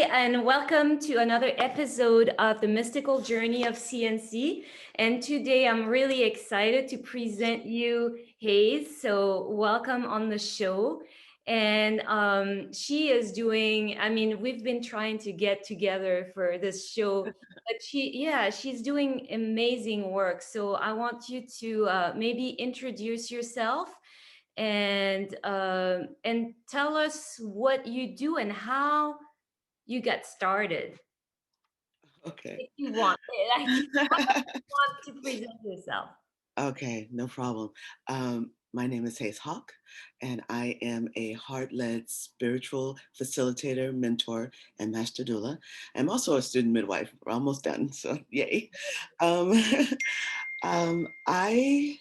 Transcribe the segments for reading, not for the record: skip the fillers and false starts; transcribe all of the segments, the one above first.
and welcome to another episode of the Mystical Journey of CNC. And today I'm really excited to present you Haize. So, welcome on the show. And she is doing, we've been trying to get together for this show, but she's doing amazing work. So, I want you to maybe introduce yourself and tell us what you do and how you got started. Okay. If you want, like you want to present yourself. Okay, no problem. My name is Haize Hawke, and I am a heart-led spiritual facilitator, mentor, and master doula. I'm also a student midwife. We're almost done, so yay. Um, I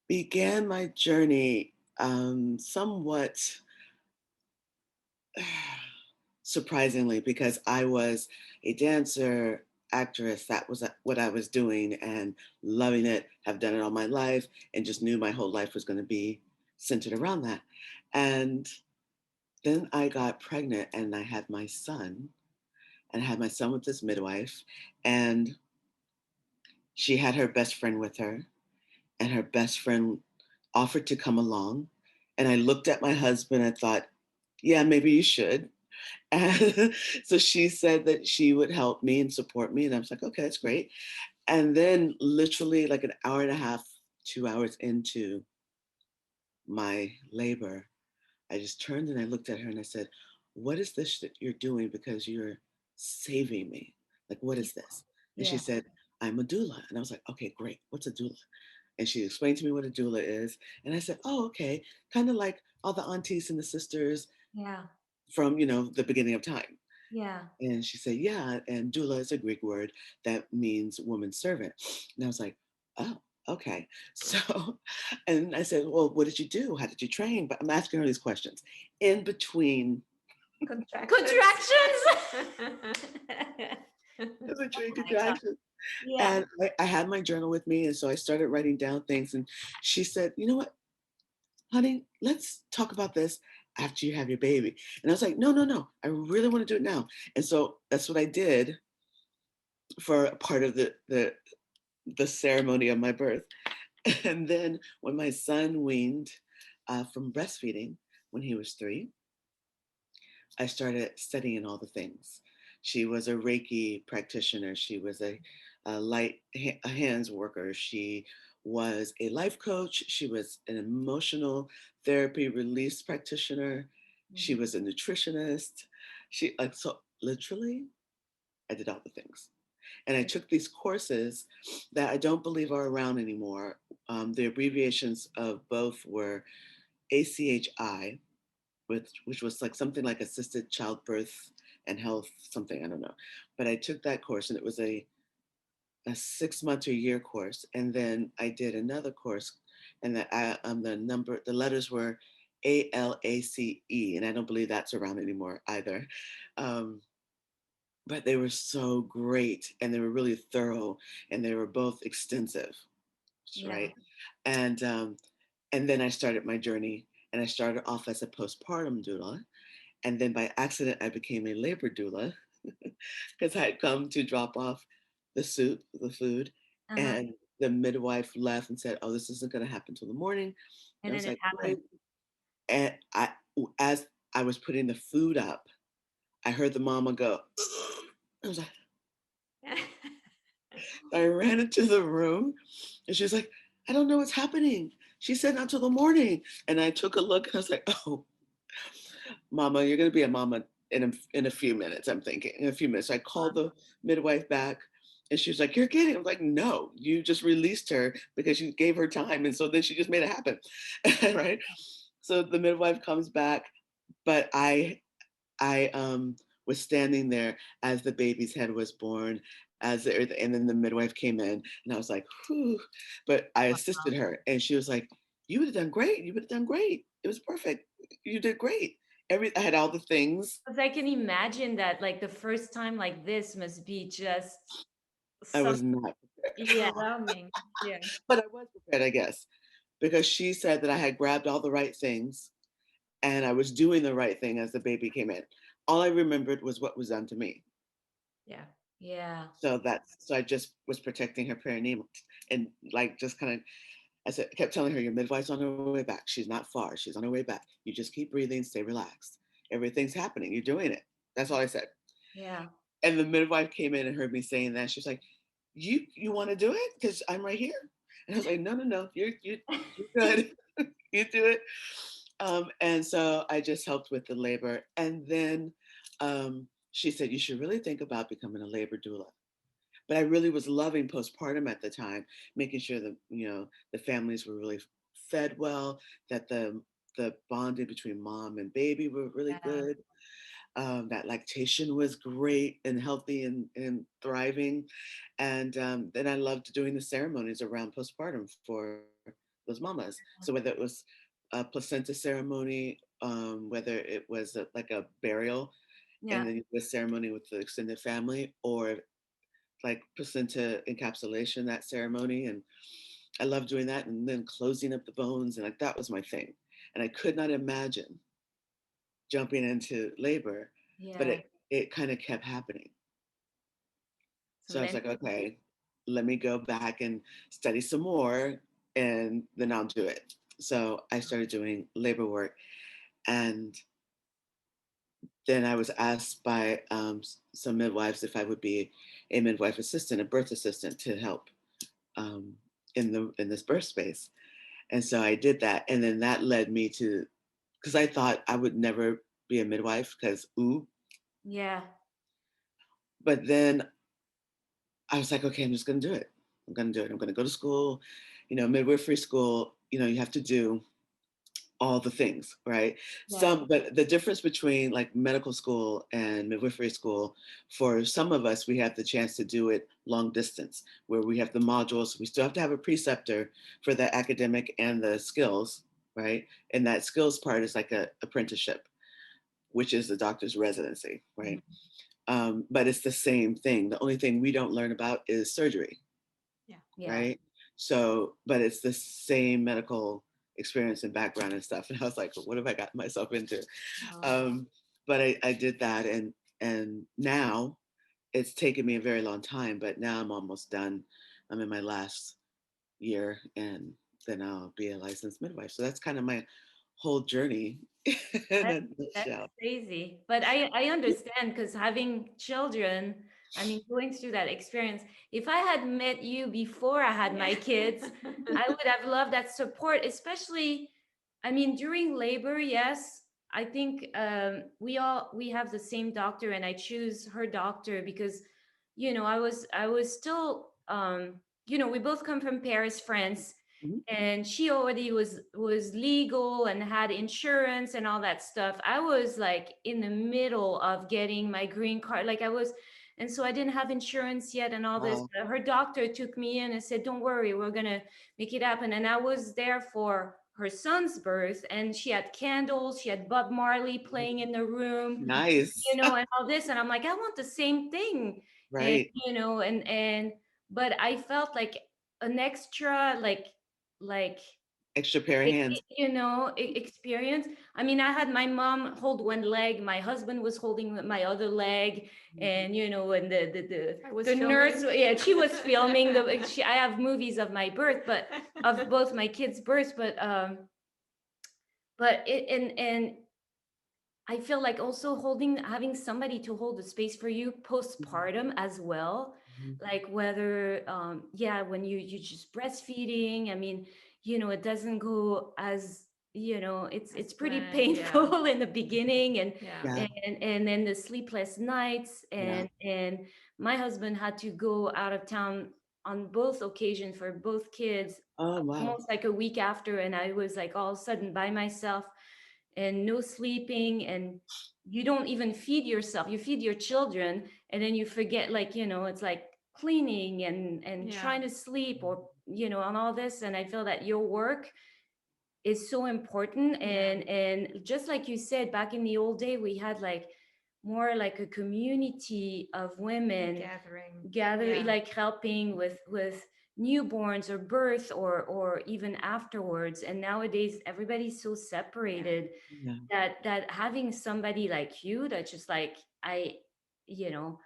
began my journey somewhat surprisingly because I was a dancer, actress. That was what I was doing and loving it, have done it all my life, and just knew my whole life was going to be centered around that. And then I got pregnant and I had my son, and I had my son with this midwife, and she had her best friend with her, and her best friend offered to come along. And I looked at my husband and thought, yeah, maybe you should. And so she said that she would help me and support me. And I was like, okay, that's great. And then literally like an hour and a half, 2 hours into my labor, I just turned and I looked at her and I said, what is this that you're doing? Because you're saving me. Like, what is this? And she Yeah, said, I'm a doula. And I was like, okay, great. What's a doula? And she explained to me what a doula is. And I said, oh, okay. Kind of like all the aunties and the sisters yeah, from, the beginning of time. yeah. And she said, yeah. And doula is a Greek word that means woman servant. And I was like, oh, okay. So, and I said, well, what did you do? How did you train? But I'm asking her these questions in between, Contractions. in between My God. contractions. Yeah. And I had my journal with me. And so I started writing down things. And she said, you know what, honey, let's talk about this after you have your baby. And I was like, no, no, no. I really want to do it now. And so that's what I did for a part of the ceremony of my birth. And then when my son weaned from breastfeeding when he was 3, I started studying all the things. She was a Reiki practitioner. She was a a hands worker. She was a life coach. She was an emotional therapy release practitioner. She Mhm. was a nutritionist. So literally, I did all the things. And I took these courses that I don't believe are around anymore. The abbreviations of both were ACHI, which was like something like assisted childbirth and health, something, I don't know. But I took that course and it was a 6 month to a year course. And then I did another course and the letters were ALACE, and I don't believe that's around anymore either. Um, but they were so great and they were really thorough and they were both extensive, Yeah. right? And um, and then I started my journey, and I started off as a postpartum doula, and then by accident I became a labor doula because I had come to drop off the food, Uh-huh. and the midwife left and said, oh, this isn't going to happen till the morning. And And I then was it like, happened. great. And as I was putting the food up, I heard the mama go, I was like, I ran into the room and she was like, I don't know what's happening. She said not until the morning. And I took a look and I was like, oh, mama, you're going to be a mama in a few minutes, I'm thinking, in a few minutes. So I called the midwife back and she was like, you're kidding. I'm like, no, you just released her because you gave her time. And so then she just made it happen. Right. So the midwife comes back, but I was standing there as the baby's head was born, and then the midwife came in, and I was like, whew. But I assisted her, and she was like, "You would have done great. You would have done great. It was perfect. You did great. I had all the things. Because I can imagine that, like, the first time like this must be just I some, was not yeah, prepared, yeah. but I was prepared, I guess, because she said that I had grabbed all the right things, and I was doing the right thing as the baby came in. all I remembered was what was done to me. Yeah. Yeah. So I just was protecting her perineum and like just kind of I said, kept telling her, your midwife's on her way back. She's not far. She's on her way back. You just keep breathing, stay relaxed. Everything's happening. You're doing it. That's all I said. Yeah. And the midwife came in and heard me saying that. She was like, you want to do it? Because I'm right here. And I was like, no. You're good. You do it. And so I just helped with the labor. And then she said, you should really think about becoming a labor doula. But I really was loving postpartum at the time, making sure that the families were really fed well, that the bonding between mom and baby were really Yeah. good, that lactation was great and healthy and thriving, and then I loved doing the ceremonies around postpartum for those mamas. So whether it was a placenta ceremony, whether it was like a burial, and Yeah. then the ceremony with the extended family, or like placenta encapsulation, that ceremony. And I love doing that. And then closing up the bones. And like, that was my thing. And I could not imagine jumping into labor, but Yeah. it kind of kept happening. So So I was many. like, okay, let me go back and study some more and then I'll do it. So I started doing labor work. And then I was asked by some midwives if I would be a midwife assistant, a birth assistant, to help um, in this birth space. And so I did that, and then that led me to, because I thought I would never be a midwife because ooh, Yeah. but then I was like, okay, I'm just gonna do it. I'm gonna do it. I'm gonna go to school, midwifery school. You have to do all the things, right? Yeah. But the difference between like medical school and midwifery school, for some of us, we have the chance to do it long distance, where we have the modules. We still have to have a preceptor for the academic and the skills, right? And that skills part is like a apprenticeship, which is the doctor's residency, right? Mhm. But it's the same thing. The only thing we don't learn about is surgery, Yeah. Yeah. right? So, but it's the same medical experience and background and stuff. And I was like, what have I gotten myself into? Oh, Um, but I did that, and now it's taken me a very long time, but now I'm almost done. I'm in my last year, and then I'll be a licensed midwife. So that's kind of my whole journey in That's a that's nutshell. crazy. But I understand because having children, I mean, going through that experience, if I had met you before I had my kids, I would have loved that support, especially, I mean, during labor, yes. I think we have the same doctor and I choose her doctor because, I was still we both come from Paris, France, Mhm. and she already was legal and had insurance and all that stuff. I was like in the middle of getting my green card, like I was, and so I didn't have insurance yet and all this. Wow. Her doctor took me in and said, don't worry, we're gonna make it happen. And I was there for her son's birth, and she had candles, she had Bob Marley playing in the room, Nice. and all this, and I'm like, I want the same thing. And Right. but I felt like an extra, like Extra pair of hands. experience. I mean, I had my mom hold one leg, my husband was holding my other leg, and and I was the nurse, filming. yeah, she was filming I have movies of my birth, but of both my kids' births, but it and I feel like also having somebody to hold the space for you postpartum as well. Mhm. Like whether, yeah, when you just breastfeeding, I mean, it doesn't go as, As it's pretty planned, yeah. painful in the beginning, and Yeah. Yeah. and then the sleepless nights, Yeah. and my husband had to go out of town on both occasions for both kids, Oh, wow. almost like a week after, and I was like all of a sudden by myself and no sleeping, and you don't even feed yourself, you feed your children, and then you forget, like, it's like cleaning and Yeah. trying to sleep, or on all this. And I feel that your work is so important, Yeah. and just like you said, back in the old day, we had like more like a community of women Gathering. gathering, Yeah. like helping with newborns or birth or even afterwards. And nowadays everybody's so separated Yeah. that having somebody like you that just like I, you know,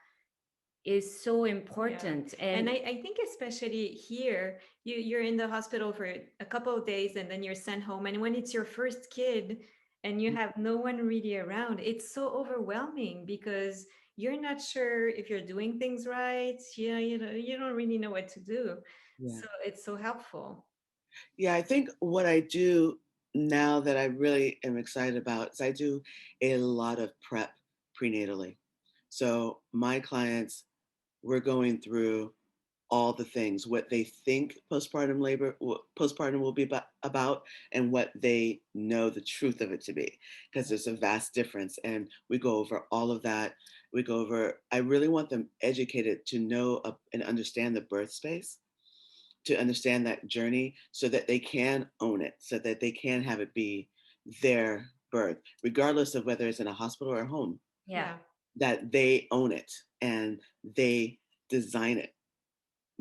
is so Yeah. important. And And I think especially here, you're in the hospital for a couple of days and then you're sent home. And when it's your first kid and you have no one really around, it's so overwhelming because you're not sure if you're doing things right. You don't really know what to do. Yeah. So it's so helpful. Yeah, I think what I do now that I really am excited about is I do a lot of prep prenatally. So my clients, we're going through all the things, what they think postpartum labor, what postpartum will be about, and what they know the truth of it to be, because there's a vast difference. And we go over all of that. We go over, I really want them educated to know and understand the birth space, to understand that journey so that they can own it, so that they can have it be their birth, regardless of whether it's in a hospital or a home, yeah, Yeah. that they own it and they design it,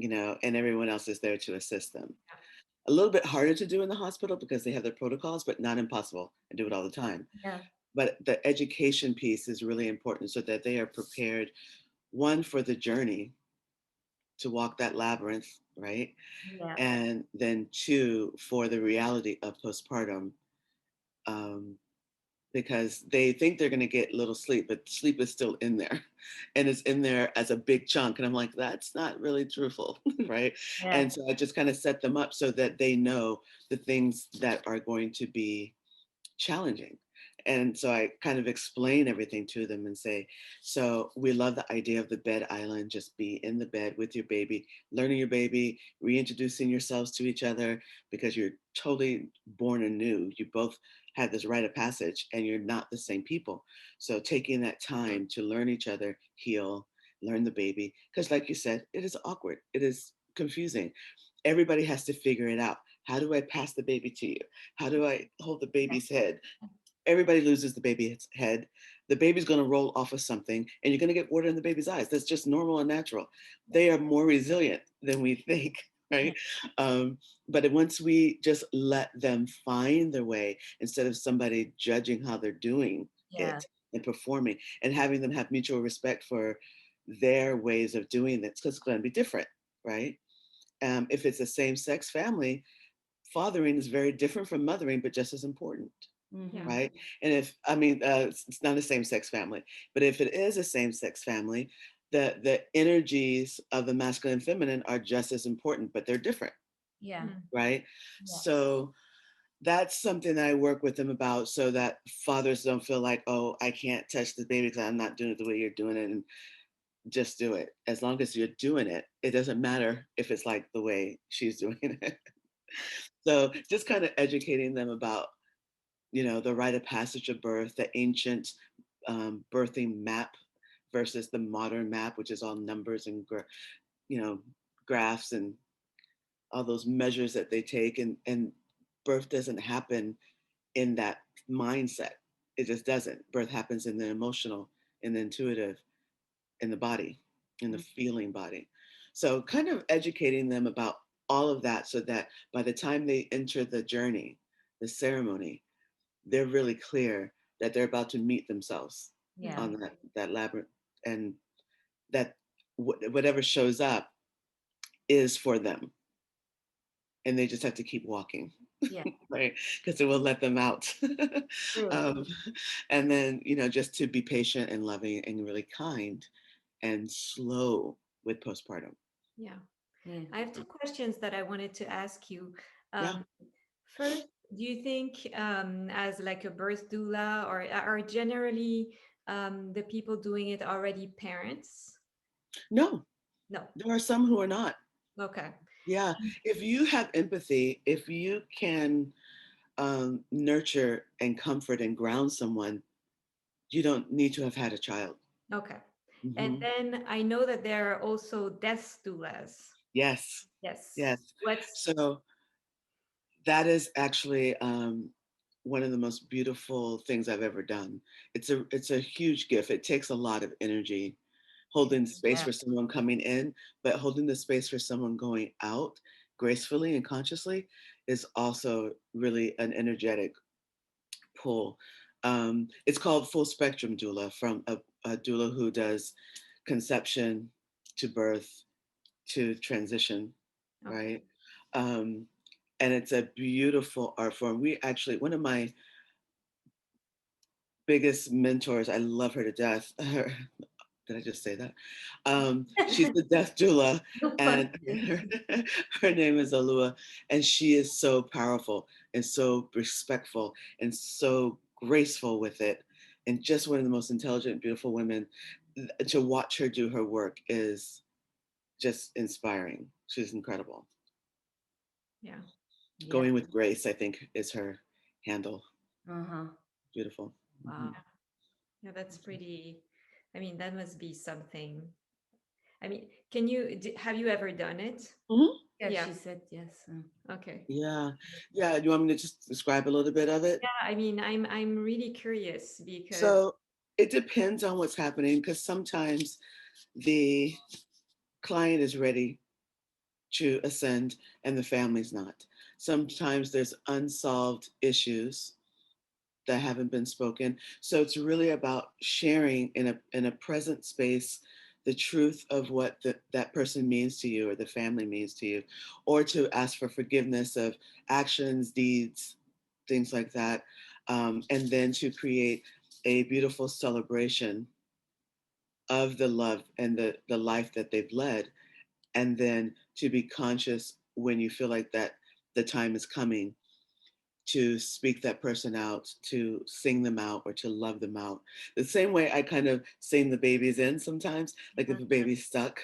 and everyone else is there to assist them. A little bit harder to do in the hospital because they have their protocols, but not impossible. I do it all the time. yeah, But the education piece is really important so that they are prepared, one, for the journey to walk that labyrinth, right? yeah, And then two, for the reality of postpartum, um, because they think they're going to get little sleep, but sleep is still in there, and it's in there as a big chunk. And I'm like, that's not really truthful, right? yeah, And so I just kind of set them up so that they know the things that are going to be challenging. And so I kind of explain everything to them and say, so we love the idea of the bed island, just be in the bed with your baby, learning your baby, reintroducing yourselves to each other because you're totally born anew. You both had this rite of passage and you're not the same people. So taking that time to learn each other, heal, learn the baby, because like you said, it is awkward, it is confusing. Everybody has to figure it out. How do I pass the baby to you? How do I hold the yeah, baby's head? Everybody loses the baby's head. The baby's going to roll off of something and you're going to get water in the baby's eyes. That's just normal and natural. They are more resilient than we think, yeah, right? Um, but once we just let them find their way instead of somebody judging how they're doing yeah, it and performing, and having them have mutual respect for their ways of doing this, because it's going to be different, right? If it's a same sex family, fathering is very different from mothering, but just as important, Yeah. mm-hmm, right? And if, I mean, it's not a same sex family, but if it is a same sex family, the energies of the masculine and feminine are just as important, but they're different, yeah, Mm. right? yeah, So that's something that I work with them about so that fathers don't feel like, oh, I can't touch the baby because I'm not doing it the way you're doing it. And just do it. As long as you're doing it, it doesn't matter if it's like the way she's doing it. So just kind of educating them about, the rite of passage of birth, the ancient birthing map versus the modern map, which is all numbers and you know graphs and all those measures that they take, and birth doesn't happen in that mindset. It just doesn't. Birth happens in the emotional, in the intuitive, in the body, in the feeling body. So kind of educating them about all of that so that by the time they enter the journey, the ceremony, they're really clear that they're about to meet themselves yeah, Mm. on that labyrinth, and that whatever shows up is for them, and they just have to keep walking, yeah, right? Because it will let them out. true, um, and then just to be patient and loving and really kind and slow with postpartum. Yeah. yeah, I have two questions that I wanted to ask you. Yeah. Um, First, do you think, as like a birth doula, or are generally the people doing it already parents? No, No. there are some who are not. Okay. Yeah, if you have empathy, if you can nurture and comfort and ground someone, you don't need to have had a child. Okay. And Hmm. then I know that there are also death doulas. Yes, Yes. yes. What's So that is actually one of the most beautiful things I've ever done. It's a huge gift. It takes a lot of energy, holding space Yeah. for someone coming in, but holding the space for someone going out gracefully and consciously is also really an energetic pull. It's called full spectrum doula, from a doula who does conception to birth to transition, Okay. right? Um, and it's a beautiful art form. We actually, one of my biggest mentors, I love her to death. Did I just say that? She's the death doula, No pun and her, intended. her name is Alua, and she is so powerful and so respectful and so graceful with it, and just one of the most intelligent, beautiful women. To watch her do her work is just inspiring. She's incredible. Yeah. Yeah. Going with grace, I think, is her handle. Uh-huh. Beautiful. Wow. Mhm. Yeah, that's pretty. I mean, that must be something. I mean, can you have you ever done it? Mhm. Yeah, Yeah. she said yes. Okay. Yeah, yeah. You want me to just describe a little bit of it? Yeah, I mean, I'm really curious because So it depends on what's happening, because sometimes the client is ready to ascend and the family's not. Sometimes there's unsolved issues that haven't been spoken. So it's really about sharing in a present space the truth of what that person means to you or the family means to you, or to ask for forgiveness of actions, deeds, things like that. And then to create a beautiful celebration of the love and the life that they've led, and then to be conscious when you feel like that the time is coming to speak that person out, to sing them out, or to love them out. The same way I kind of sing the babies in sometimes, like if a baby's stuck,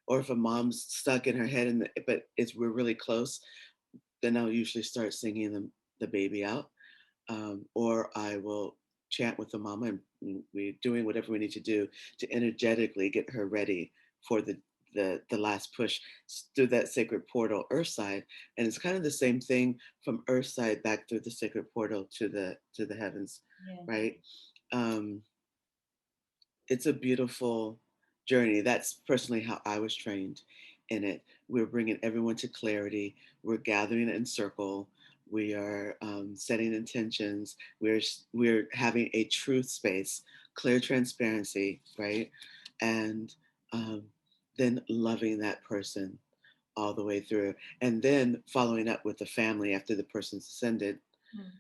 or if a mom's stuck in her head, but it's we're really close, then I'll usually start singing the baby out, or I will chant with the mama, and we're doing whatever we need to do to energetically get her ready for the last push through that sacred portal, earthside. And it's kind of the same thing from earthside back through the sacred portal to the heavens, Yeah. right? Um, it's a beautiful journey. That's personally how I was trained in it. We're bringing everyone to clarity. We're gathering in circle. We are setting intentions. We're having a truth space, clear transparency, right? And um, then loving that person all the way through, and then following up with the family after the person's ascended, mm,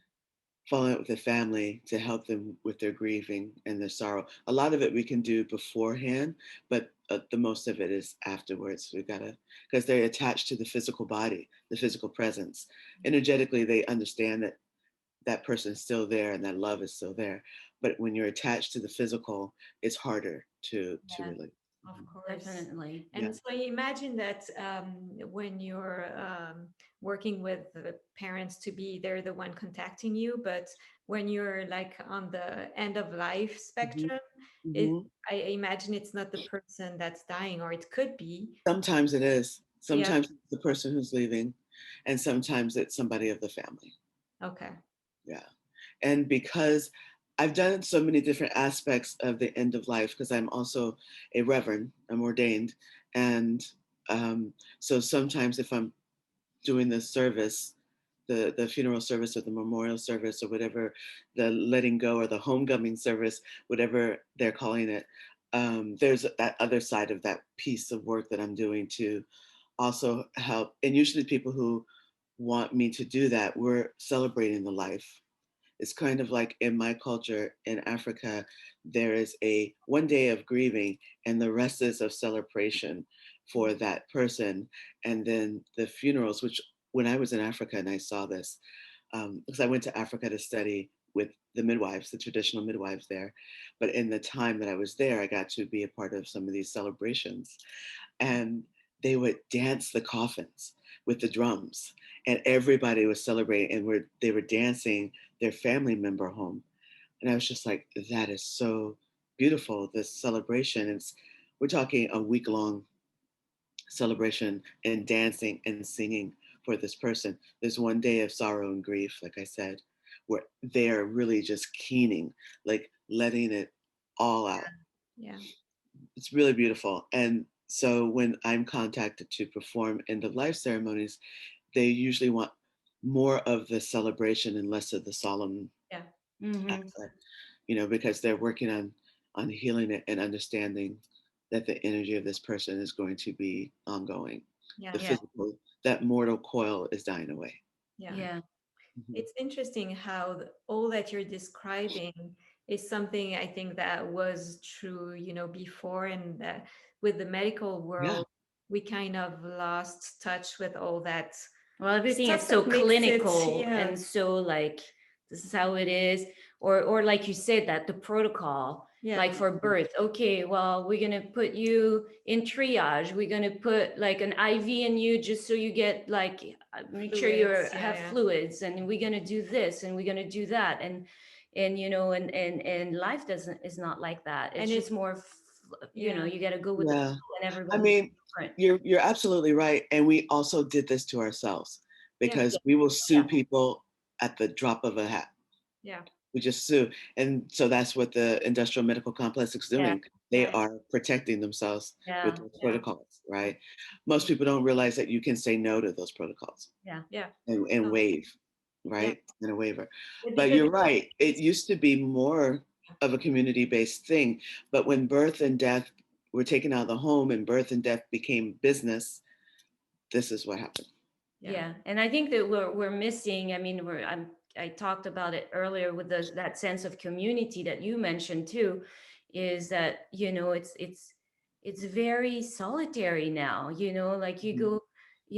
following up with the family to help them with their grieving and their sorrow. A lot of it we can do beforehand, but the most of it is afterwards. We've got to, because they're attached to the physical body, the physical presence. Energetically, they understand that that person is still there and that love is still there. But when you're attached to the physical, it's harder to Yeah, really. of Mhm. course. definitely. Yeah. And so you imagine that when you're working with the parents to be, they're the one contacting you, but when you're like on the end of life Mhm. spectrum, it Mhm. I imagine it's not the person that's dying, or it could be. Sometimes it is. Yeah. Sometimes it's the person who's leaving, and sometimes it's somebody of the family. Okay. Yeah. And because I've done so many different aspects of the end of life, because I'm also a reverend, I'm ordained. And so sometimes if I'm doing the service, the funeral service or the memorial service or whatever, the letting go or the homecoming service, whatever they're calling it, there's that other side of that piece of work that I'm doing to also help. And usually people who want me to do that, we're celebrating the life. It's kind of like in my culture in Africa, there is a 1 day of grieving and the rest is of celebration for that person. And then the funerals, which when I was in Africa and I saw this, because I went to Africa to study with the midwives, the traditional midwives there. But in the time that I was there, I got to be a part of some of these celebrations. And they would dance the coffins with the drums, and everybody was celebrating, and they were dancing their family member home. And I was just like, that is so beautiful. This celebration. We're talking a week long celebration and dancing and singing for this person. There's 1 day of sorrow and grief, like I said, where they're really just keening, like letting it all out. Yeah. It's really beautiful. And so when I'm contacted to perform end of life ceremonies, they usually want more of the celebration and less of the solemn Yeah. Mm-hmm. aspect, because they're working on healing it and understanding that the energy of this person is going to be ongoing. Yeah. The Yeah. physical, that mortal coil is dying away. Yeah. Yeah. Mhm. It's interesting how all that you're describing is something I think that was true, before, and that with the medical Yeah, world, we kind of lost touch with all that Well, everything is stuff so that makes it, clinical yeah, and so like this is how it is, or like you said that the protocol, like yeah, for birth. Okay, well, we're gonna put you in triage. We're gonna put like an IV in you just so you get like make sure you fluids, yeah, have yeah, fluids, and we're gonna do this and we're gonna do that, and and life doesn't is not like that. It's and just it, more, yeah, you got to go with the yeah. flow, and I everybody's mean, different. you're absolutely right. And we also did this to ourselves yeah, because Yeah, we will sue yeah, people at the drop of a hat. yeah, We just sue. And so that's what the industrial medical complex is yeah, doing. They yeah, are protecting themselves with yeah, those yeah, protocols, right? Most people don't realize that you can say no to those protocols yeah. yeah, and no, waive, yeah, right? And a waiver. But because you're right. It used to be more of a community based thing. But when birth and death were taken out of the home and birth and death became business, this is what happened. yeah, Yeah, and I think that we're missing. I mean, I talked about it earlier with that sense of community that you mentioned too, is that it's very solitary now. Like you Mhm.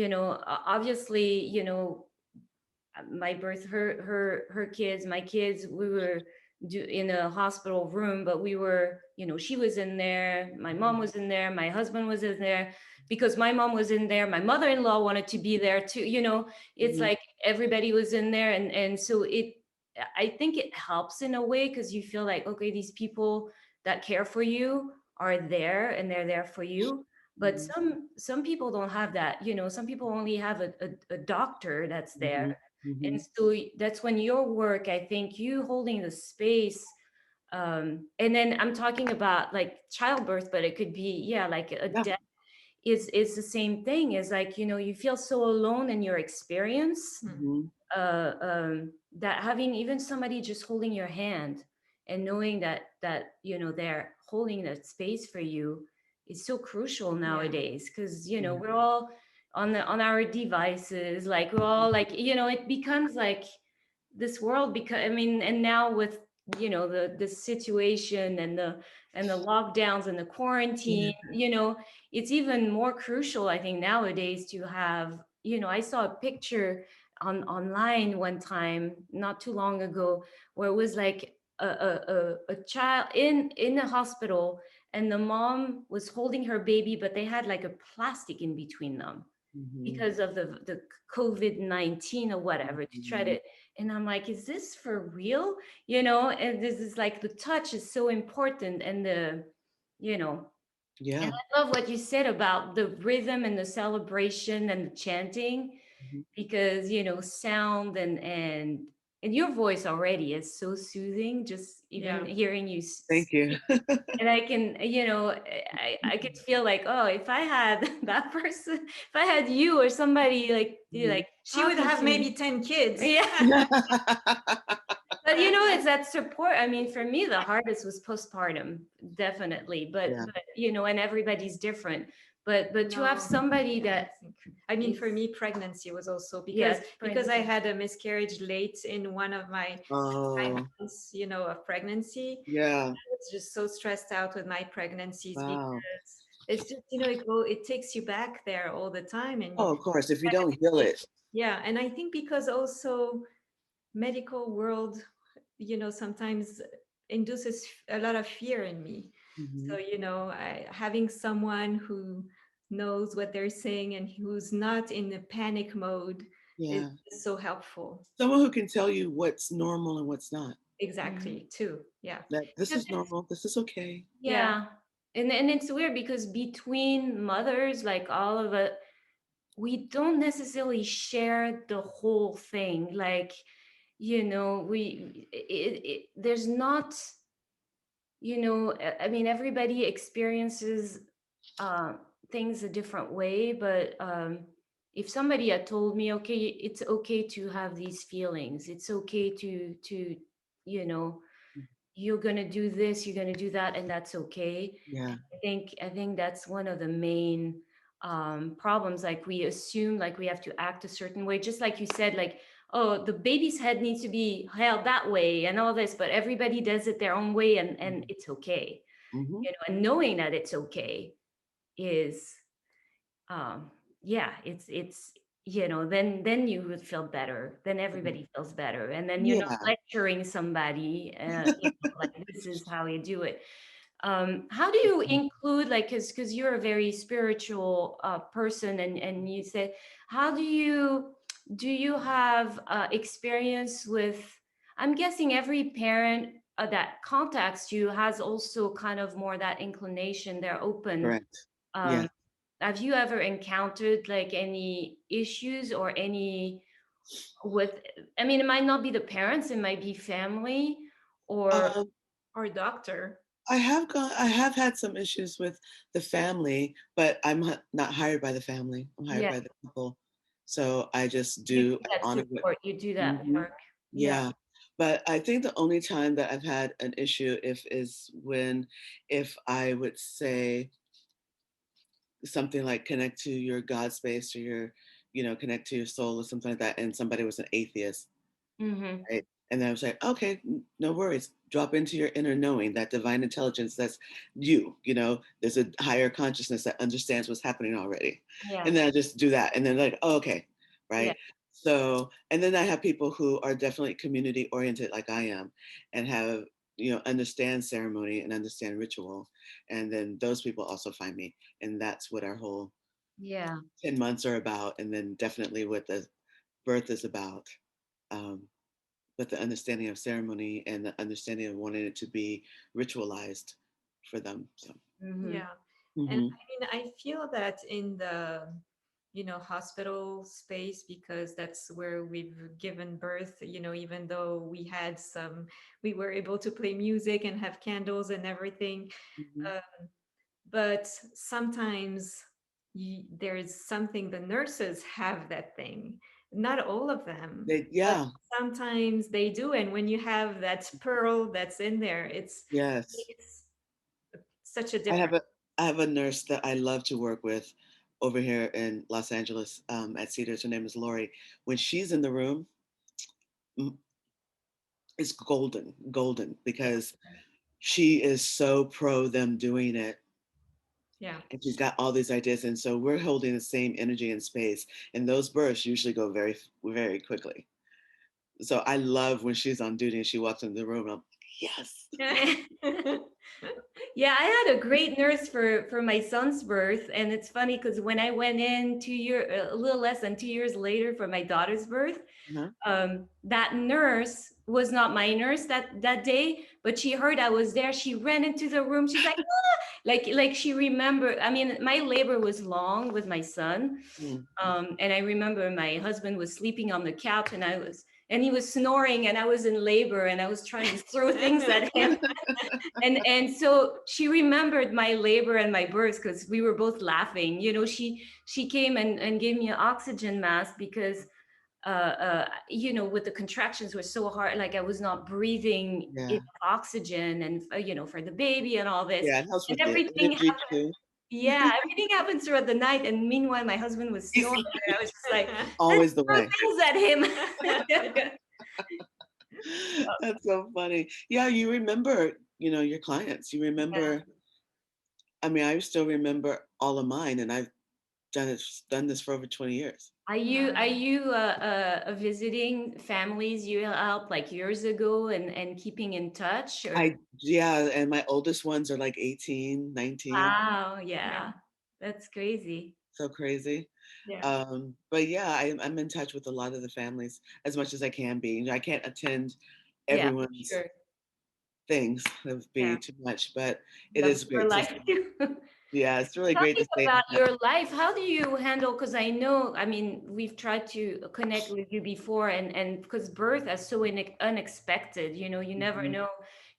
go, obviously, my birth, her kids, my kids, we were in a hospital room, but we were, she was in there, my mom Mhm. was in there, my husband was in there, because my mom was in there, my mother-in-law wanted to be there too. It's Mhm. like everybody was in there, and so I think it helps in a way because you feel like, okay, these people that care for you are there and they're there for you. But Mhm. some people don't have that. Some people only have a doctor that's there, Mhm. and Mhm. so that's when your work, I think you holding the space, and then I'm talking about like childbirth, but it could be, yeah, like a Yeah. death is the same thing. Is like, you feel so alone in your experience, mm, Mhm. that having even somebody just holding your hand and knowing that they're holding that space for you is so crucial yeah, nowadays, because Yeah. we're all on our devices, like we're all like, it becomes like this world, because I mean, and now with the situation and the lockdowns and the quarantine, Yeah. it's even more crucial, I think, nowadays to have, I saw a picture online one time not too long ago, where it was like a child in a hospital, and the mom was holding her baby, but they had like a plastic in between them Mhm. because of the COVID-19 or whatever, to try Mhm. to, and I'm like, is this for real? And this is like, the touch is so important, and you know and Yeah. I love what you said about the rhythm and the celebration and the chanting, Mhm. because sound and your voice already is so soothing, just even yeah, hearing you Thank you. speak. And I can, I could feel like, oh, if I had that person, if I had you or somebody like Mhm. she would talking have to me. maybe 10 kids. Yeah. But it's that support. I mean, for me, the hardest was postpartum, definitely. Yeah. But and everybody's different. But to have No, somebody yeah, that I mean, for is, me, pregnancy was also yeah, because I pregnancy. had a miscarriage late in one of my 5 Oh, months, of pregnancy. yeah. I was just so stressed out with my pregnancies Wow. because it's just, it takes you back there all the time, and Oh, of course. If you don't heal it. yeah, and I think because also medical world, sometimes induces a lot of fear in me. So, Mhm. having someone who knows what they're saying and who's not in the panic mode is Yeah. so helpful. Someone who can tell you what's normal and what's not. Mhm. Exactly, too. Yeah. That this Because is normal. This is okay. Yeah. yeah, and it's weird because between mothers, like all of it, we don't necessarily share the whole thing. Like, there's not I mean, everybody experiences uh, things a different way, but if somebody had told me, okay, it's okay to have these feelings, it's okay to, you know, you're gonna do this, you're gonna do that, and that's okay. Yeah. I think that's one of the main problems. Like we assume like we have to act a certain way, just like you said, like, oh, the baby's head needs to be held that way and all this, but everybody does it their own way, and it's okay. Mm-hmm. And knowing that it's okay is um yeah, it's then you would feel better, then everybody feels better, and then you're not Yeah. lecturing somebody, like this is how you do it. How do you include, like, because you're a very spiritual person, and you said, how do you have experience with, I'm guessing every parent that contacts you has also kind of more that inclination, they're open. Correct. um, Yeah. have you ever encountered like any issues or any with, I mean, it might not be the parents, it might be family or Um, Or doctor. I have had some issues with the family, but I'm not hired by the family. I'm hired yeah, by the couple. So I just you do do, I that honor what, support, you do that hmm work. Yeah. yeah. But I think the only time that I've had an issue is when, if I would say something like connect to your God space or your, connect to your soul or something like that, and somebody was an atheist. Mm-hmm. Right. And then I was like, okay, no worries. Drop into your inner knowing, that divine intelligence that's there's a higher consciousness that understands what's happening already. Yeah. And then I just do that. And then like, oh, okay. Yeah. Right. So, and then I have people who are definitely community oriented like I am and have, understand ceremony and understand ritual. And then those people also find me. And that's what our whole Yeah. 10 months are about. And then definitely what the birth is about. Um, but the understanding of ceremony and the understanding of wanting it to be ritualized for them. So, Mm-hmm. Yeah. And hmm I mean, I feel that in the, hospital space, because that's where we've given birth, even though we were able to play music and have candles and everything. hmm Uh, but sometimes there's something, the nurses have that thing. Not all of them, but yeah, sometimes they do. And when you have that pearl that's in there, yes. it's such a I have difference. a I have a nurse that I love to work with over here in Los Angeles at Cedars. Her name is Lori. When she's in the room, mm, it's golden, golden Yeah, because she is so pro them doing it. yeah. And she's got all these ideas. And so we're holding the same energy and space. And those bursts usually go very, very quickly. So I love when she's on duty and she walks into the room. And I'm like, yes. Yeah, I had a great nurse for my son's birth, and it's funny because when I went in a little less than 2 years later for my daughter's birth, Uh-huh. that nurse was not my nurse that day, but she heard I was there. She ran into the room. She's like, ah! like she remembered. I mean, my labor was long with my son, Mm. and I remember my husband was sleeping on the couch, and he was snoring, and I was in labor, and I was trying to throw things at him. And so she remembered my labor and my birth because we were both laughing. She came and gave me an oxygen mask because with the contractions were so hard, like I was not breathing Yeah. enough oxygen, and for the baby and all this, Yeah, it helps and with the everything energy happened. too. Yeah, everything happened throughout the night, and meanwhile my husband was snoring, and I was just like, let's Always the throw way. things at him. That's so funny. Yeah, you remember, your clients. You Yeah. remember, I mean, I still remember all of mine and I've done this for over 20 years. Are you visiting families you helped like years ago and keeping in touch, or? Yeah, and my oldest ones are like 18, 19. Wow, Yeah, yeah, that's crazy. So crazy. yeah, But yeah, I'm in touch with a lot of the families as much as I can be. I can't attend Yeah, everyone's sure. things. That would be yeah. too much, but it Love is your great to life see. too. Yeah, it's really great Talking to stay in about touch. your life, how do you handle? Because I know, I mean, we've tried to connect with you before, and because birth is so unexpected, you never Mhm. know.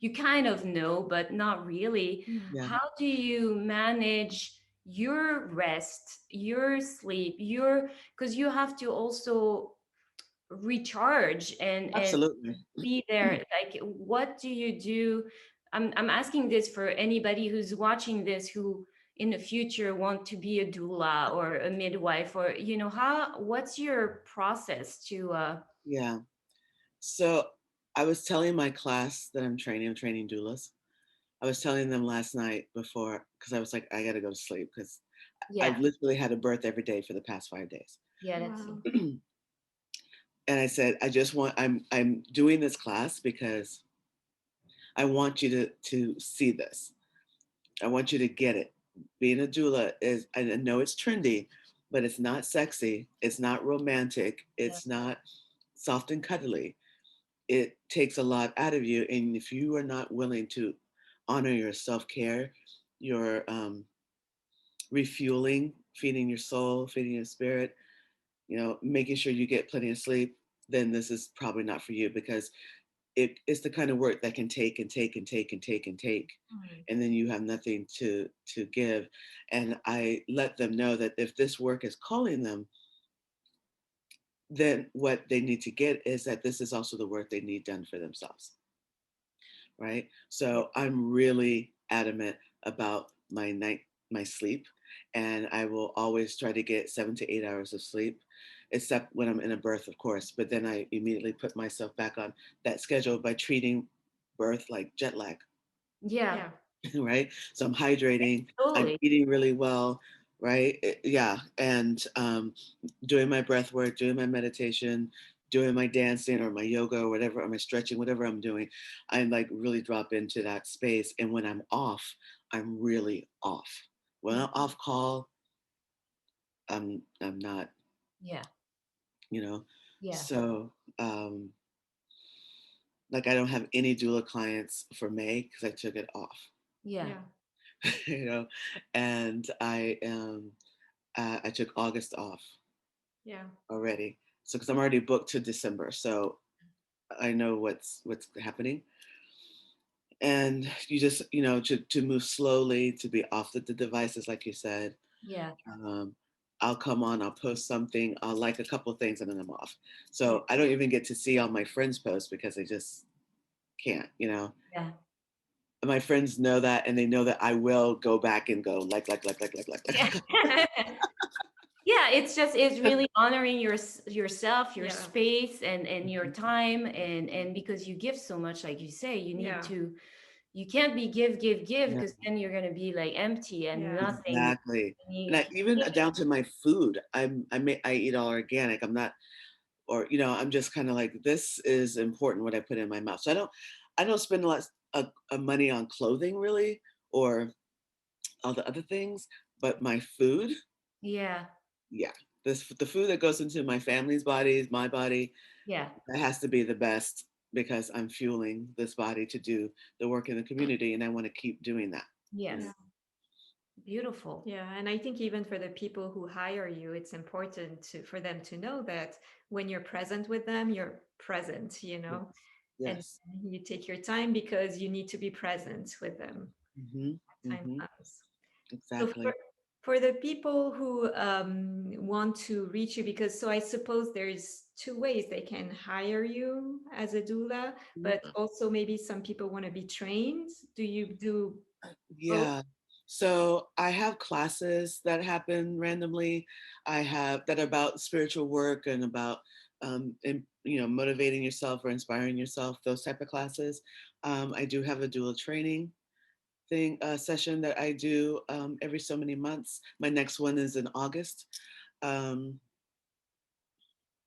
you kind of know, but not really. Mm. Yeah, How do you manage your rest, your sleep, your, because you have to also recharge and absolutely. be there. Like, what do you do? I'm asking this for anybody who's watching this who in the future want to be a doula or a midwife, or how, what's your process to Yeah. So I was telling my class that I'm training doulas. I was telling them last night before, because I was like, I got to go to sleep because I've yeah, literally had a birth every day for the past 5 days. yeah, that's Wow. And I said, I'm doing this class because I want you to see this. I want you to get it. Being a doula is, I know it's trendy, but it's not sexy. It's not romantic. yeah, It's not soft and cuddly. It takes a lot out of you. And if you are not willing to honor your self care, your refueling, feeding your soul, feeding your spirit, making sure you get plenty of sleep, then this is probably not for you because it's the kind of work that can take and take and take and take and take, mm, and then you have nothing to give. And I let them know that if this work is calling them, then what they need to get is that this is also the work they need done for themselves, right? yeah, So I'm really adamant about my sleep, and I will always try to get 7 to 8 hours of sleep, except when I'm in a birth, of course. But then I immediately put myself back on that schedule by treating birth like jet lag. yeah, Yeah. Right? So I'm hydrating, I'm totally, eating really well, right? Yeah, and doing my breath work, doing my meditation, doing my dancing or my yoga or whatever, or my stretching, whatever I'm doing, I'm like really drop into that space. And when I'm off, I'm really off. When I'm off call, I'm not, yeah, you know. yeah, So like I don't have any doula clients for May because I took it off, yeah, Yeah. you know, and I took August off Yeah. already. So because I'm already booked to December, so I know what's happening. And you just to move slowly, to be off the devices, like you said. yeah, Um, I'll come on, I'll post something, I'll like a couple things, and then I'm off. Yeah. So I don't even get to see all my friends' posts because they just can't. yeah. My friends know that, and they know that I will go back and go Yeah. like. Yeah, it's just, it's really honoring yourself, your Yeah. space, and your time, and because you give so much, like you say, you need Yeah. to, you can't be give Yeah. because then you're going to be like empty and Yeah. nothing. Exactly. And You I, even down to my food, I eat all organic. I'm not, or I'm just kind of like, this is important what I put in my mouth. So I don't spend a lot of money on clothing really, or all the other things, but my food, yeah, yeah, the food that goes into my family's bodies, my body, yeah, that has to be the best because I'm fueling this body to do the work in the community, and I want to keep doing that. You Yeah. yes, beautiful, Yeah, and I think even for the people who hire you, it's important for them to know that when you're present with them, you're present, Yes. and Yes. you take your time because you need to be present with them. Hmm. Time Hmm. comes. So Exactly. for the people who want to reach you, because so I suppose there's two ways they can hire you as a doula, but also maybe some people want to be trained. Do you do both? Yeah. So I have classes that happen randomly. I have that are about spiritual work and about motivating yourself or inspiring yourself. Those type of classes. I do have a doula training thing session that I do every so many months. My next one is in August. Um,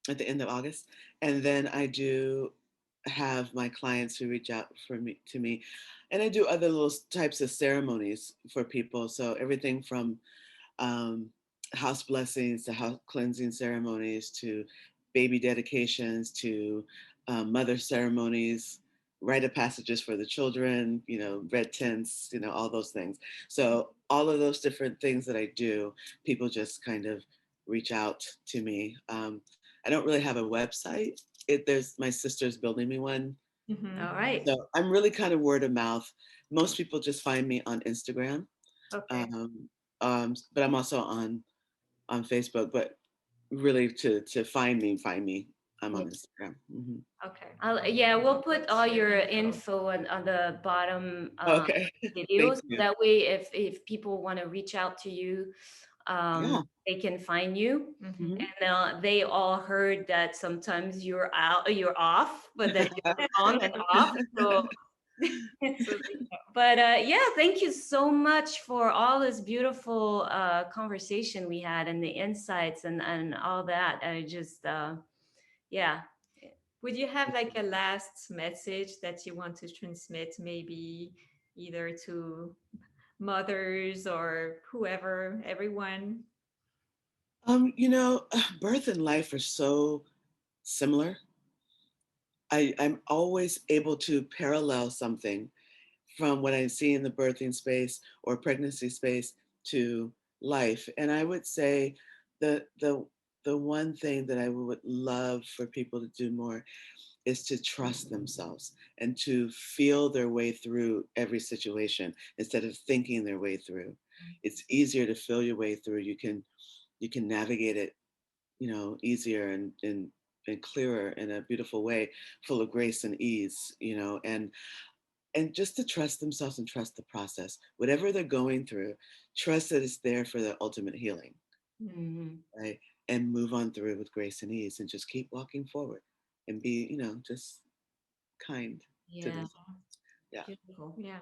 at the end of August. And then I do have my clients who reach out to me. And I do other little types of ceremonies for people. So everything from um, house blessings to house cleansing ceremonies to baby dedications to mother ceremonies, rite of passages for the children, red tents, all those things. So all of those different things that I do, people just kind of reach out to me. I don't really have a website. There's my sister's building me one. Mhm. All right. So I'm really kind of word of mouth. Most people just find me on Instagram, Okay. um, but I'm also on Facebook. But really, to find me, I'm Yeah. on Instagram. Hmm. Okay. Yeah, we'll put all your info on the bottom Okay, video, thank so you. that way if people want to reach out to you, Yeah. they can find you. Mhm. Hmm. And they all heard that sometimes you're off, but then you're on and off. So, So they know. but yeah, thank you so much for all this beautiful conversation we had and the insights and all that. I just, yeah. Would you have like a last message that you want to transmit, maybe either to mothers or whoever, everyone? Birth and life are so similar. I'm always able to parallel something from what I see in the birthing space or pregnancy space to life. And I would say the the the one thing that I would love for people to do more is to trust themselves and to feel their way through every situation instead of thinking their way through. It's easier to feel your way through. You can navigate it, easier and clearer in a beautiful way, full of grace and ease, and just to trust themselves and trust the process. Whatever they're going through, trust that it's there for the ultimate healing, Mm. Mhm. right? And move on through it with grace and ease and just keep walking forward and be, just kind to Yeah, themselves. Yeah. beautiful. Yeah,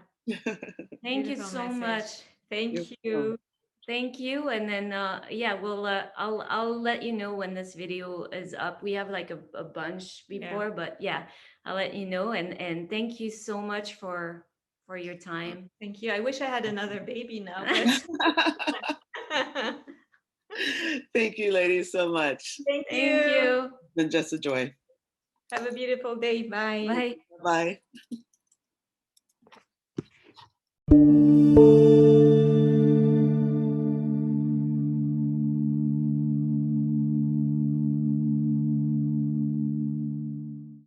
Thank you beautiful so message. much. You're Thank welcome. you. Thank you. And then yeah, I'll let you know when this video is up. We have like a bunch Yeah, before, but yeah, I'll let you know. And thank you so much for your time. thank you. I wish I had another baby now, but Thank you, ladies, so much. thank Thank you. you. It's been just a joy. Have a beautiful day. Bye. Bye. Bye.